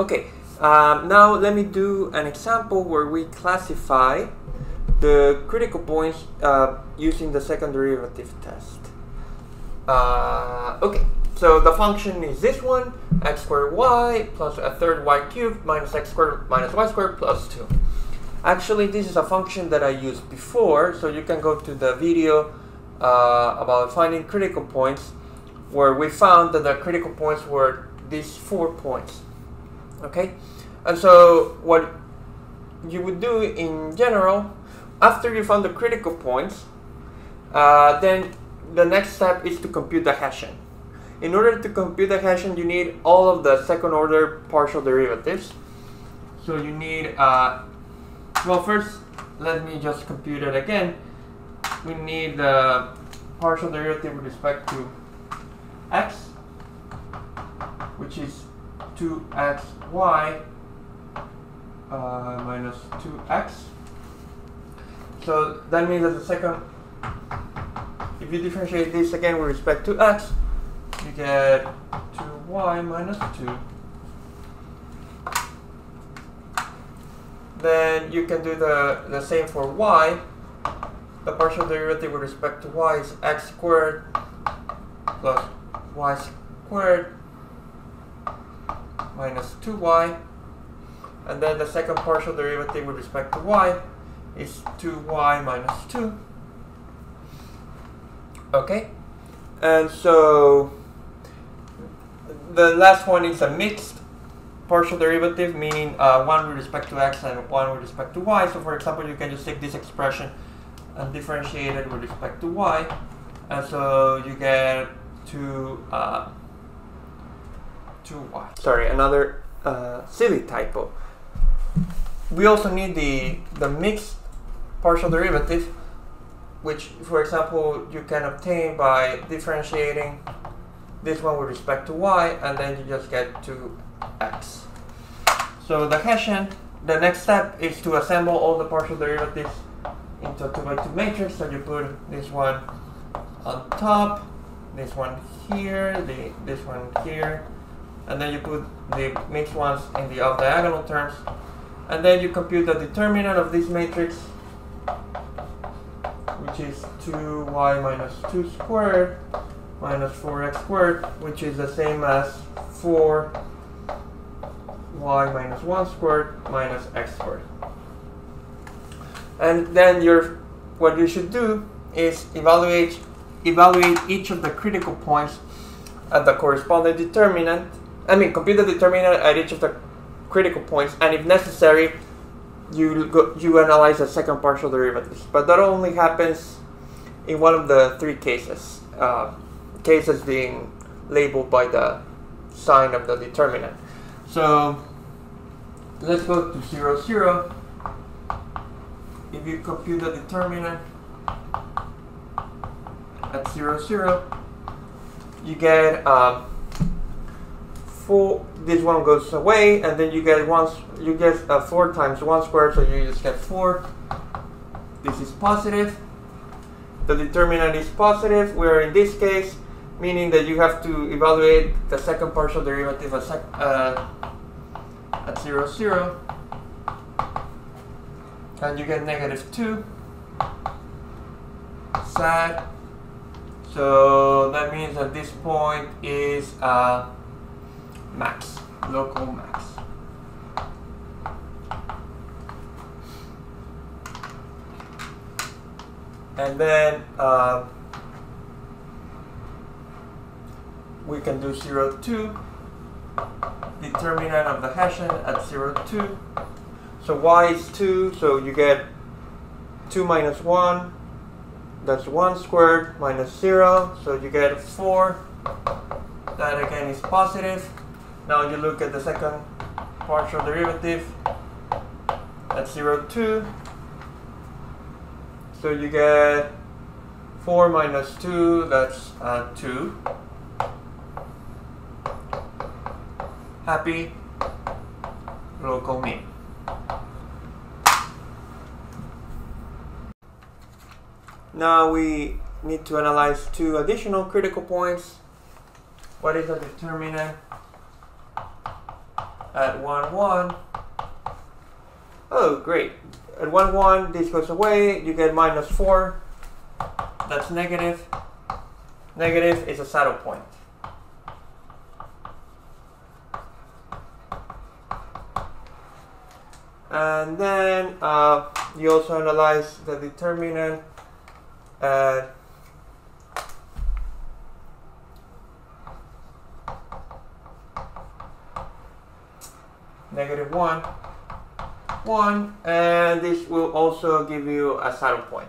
Okay, now let me do an example where we classify the critical points using the second derivative test. Okay, so the function is this one, x squared y plus a third y cubed minus x squared minus y squared plus 2. Actually, this is a function that I used before, so you can go to the video about finding critical points, where we found that the critical points were these 4 points. Okay, and so what you would do in general, after you found the critical points, then the next step is to compute the Hessian. In order to compute the Hessian, you need all of the second order partial derivatives. So you need, well, first let me just compute it again. We need the partial derivative with respect to x, which is 2xy minus 2x. So that means that the second, if you differentiate this again with respect to x, you get 2y minus 2. Then you can do the same for y. The partial derivative with respect to y is x squared plus y squared minus 2y. And then the second partial derivative with respect to y is 2y minus 2. Okay? And so the last one is a mixed partial derivative, meaning one with respect to x and one with respect to y. So for example, you can just take this expression and differentiate it with respect to y. And so you get 2y. Sorry, another silly typo. We also need the mixed partial derivative, which, for example, you can obtain by differentiating this one with respect to y, and then you just get 2x. So the Hessian, the next step is to assemble all the partial derivatives into a 2x2 matrix. So you put this one on top, this one here, this one here, and then you put the mixed ones in the off-diagonal terms, and then you compute the determinant of this matrix, which is 2y minus 2 squared minus 4x squared, which is the same as 4y minus 1 squared minus x squared. And then what you should do is evaluate each of the critical points at the corresponding determinant. I mean, compute the determinant at each of the critical points, and if necessary, you analyze the second partial derivatives. But that only happens in one of the 3 cases. Cases being labeled by the sign of the determinant. So let's go to 0, 0. If you compute the determinant at 0, 0, you get 4. This one goes away, and then you get 4 times 1 squared, so you just get 4. This is positive. The determinant is positive. We are in this case, meaning that you have to evaluate the second partial derivative at 0, 0, and you get -2. Sad. So that means that this point is max, local max. And then we can do 0, 2, determinant of the Hessian at 0, 2. So y is 2, so you get 2 minus 1, that's 1 squared, minus 0, so you get 4. That again is positive. Now you look at the second partial derivative at 0, 2. So you get 4 minus 2, that's 2. Happy, local mean. Now we need to analyze 2 additional critical points. What is the determinant at 1, 1. Oh, great. At 1, 1, this goes away. You get minus 4. That's negative. Negative is a saddle point. And then you also analyze the determinant at negative 1, 1, and this will also give you a saddle point.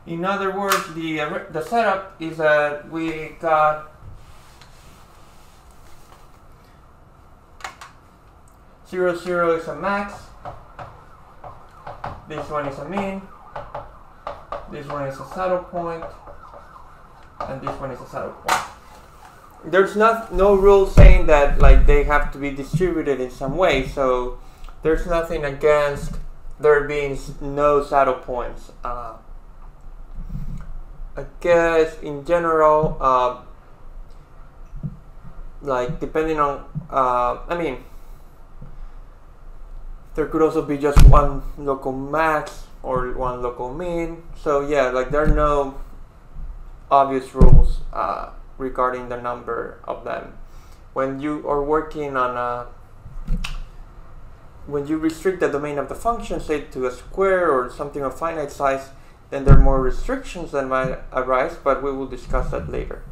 In other words, the setup is that we got 0, 0 is a max, this one is a mean, this one is a saddle point, and this one is a saddle point. There's no rule saying that like they have to be distributed in some way, so there's nothing against there being no saddle points. I guess in general, like depending on, I mean, there could also be just one local max or one local mean. So yeah, like there are no obvious rules regarding the number of them. When you are working on when you restrict the domain of the function, say to a square or something of finite size, then there are more restrictions that might arise, but we will discuss that later.